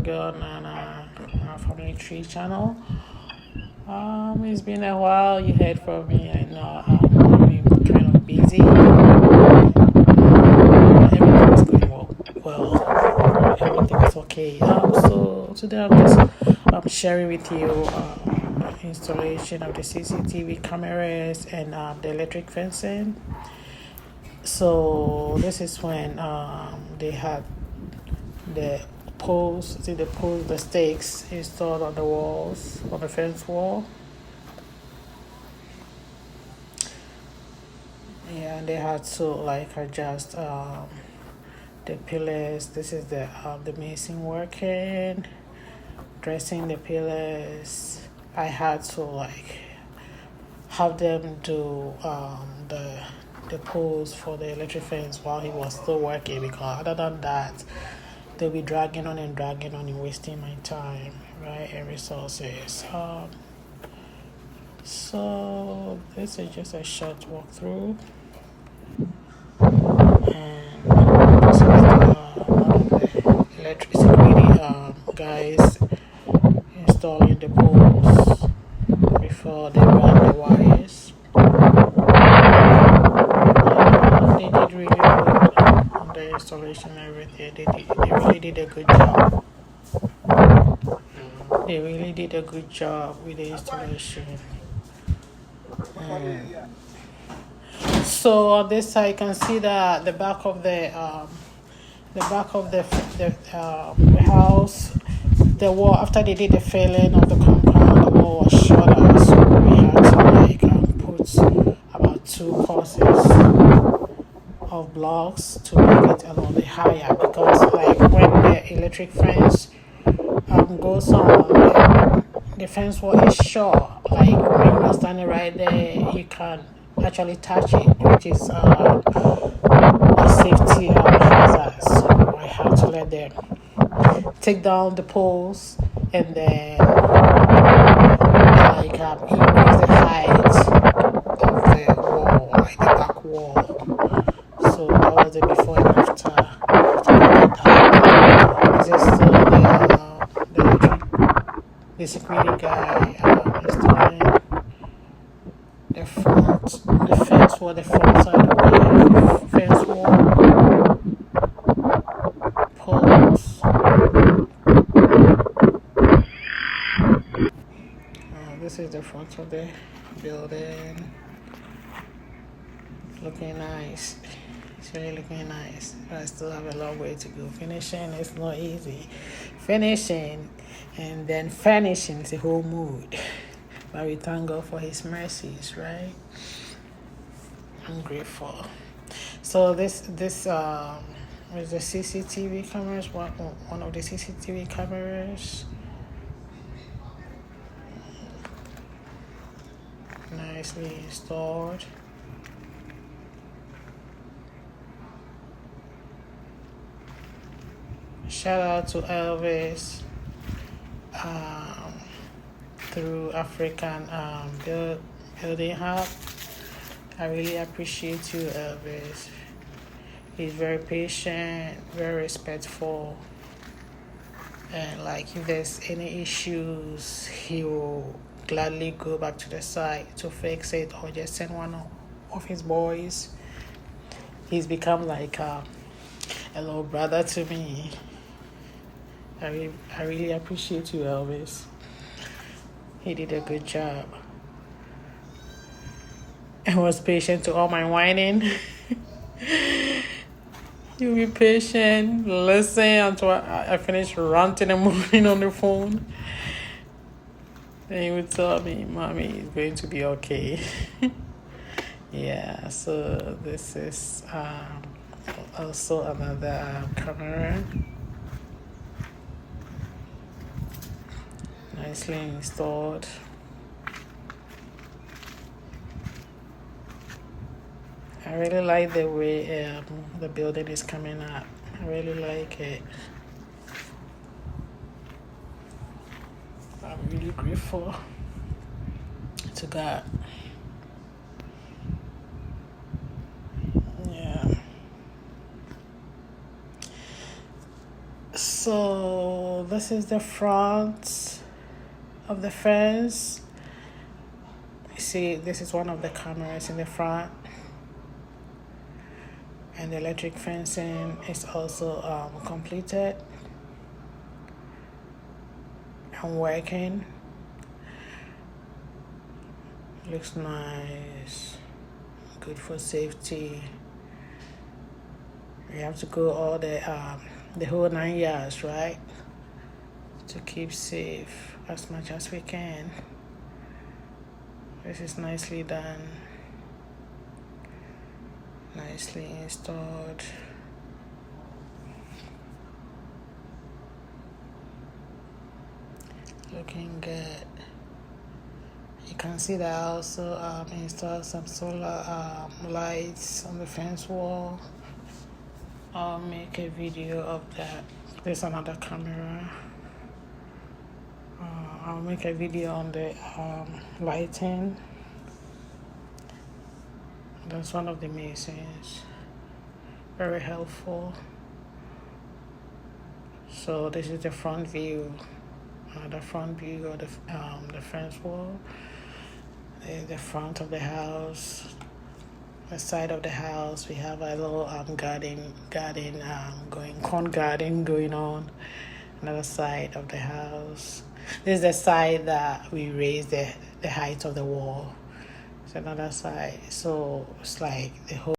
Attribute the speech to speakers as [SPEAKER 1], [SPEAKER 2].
[SPEAKER 1] Oregon on our Family Tree channel. It's been a while you heard from me. I know I've been kind of busy. Everything is going well. Everything is okay. So today I'm sharing with you installation of the CCTV cameras and the electric fencing. So this is when they had the the stakes installed on the walls, on the fence wall. Yeah, and they had to like adjust the pillars. This is the mason working, dressing the pillars. I had to like have them do the poles for the electric fence while he was still working, because other than that they'll be dragging on and wasting my time, right, and resources. So this is just a short walkthrough, and this is one of the electricity guys installing the poles before they run the wires. They did really good on the installation and everything. They really did a good job. They really did a good job with the installation. So on this side, you can see the back of the house. The wall, after they did the filling of the compound, the wall was shorter, so we had to like put about 2 courses of blocks to make it a little bit higher, because like when the electric fence goes on, the fence wall is short. Like when you're standing right there, you can actually touch it, which is a safety hazard. So I had to let them take down the poles and then like increase the height of the wall, like the back wall. So that was it before and after. This is still the security guy installing the fence for the front side of the fence wall poles. This is the front of the building. Looking nice. It's really looking nice. But I still have a long way to go. Finishing is not easy. Finishing and then finishing is a whole mood. But we thank God for His mercies, right? I'm grateful. So this is the CCTV cameras. One of the CCTV cameras. Nicely installed. Shout out to Elvis through African Building Hub. I really appreciate you, Elvis. He's very patient, very respectful, and like if there's any issues, he will gladly go back to the site to fix it or just send one of his boys. He's become like a little brother to me. I really appreciate you, Elvis. He did a good job. I was patient to all my whining. You be patient, listen until I finish ranting and moving on the phone. Then he would tell me, Mommy, it's going to be okay. Yeah, so this is also another camera. Nicely installed. I really like the way the building is coming up. I really like it. I'm really grateful to God. Yeah. So this is the front of the fence. You see, this is one of the cameras in the front. And the electric fencing is also completed and working. Looks nice, good for safety. We have to go all the whole 9 yards, right, to keep safe as much as we can. This is nicely done, nicely installed. Looking good. You can see that I also installed some solar lights on the fence wall. I'll make a video of that. There's another camera. I'll make a video on the lighting. That's one of the masons. Very helpful. So this is the front view. The front view of the fence wall. The front of the house. The side of the house, we have a little corn garden going on. Another side of the house. This is the side that we raised the height of the wall. It's another side. So it's like the whole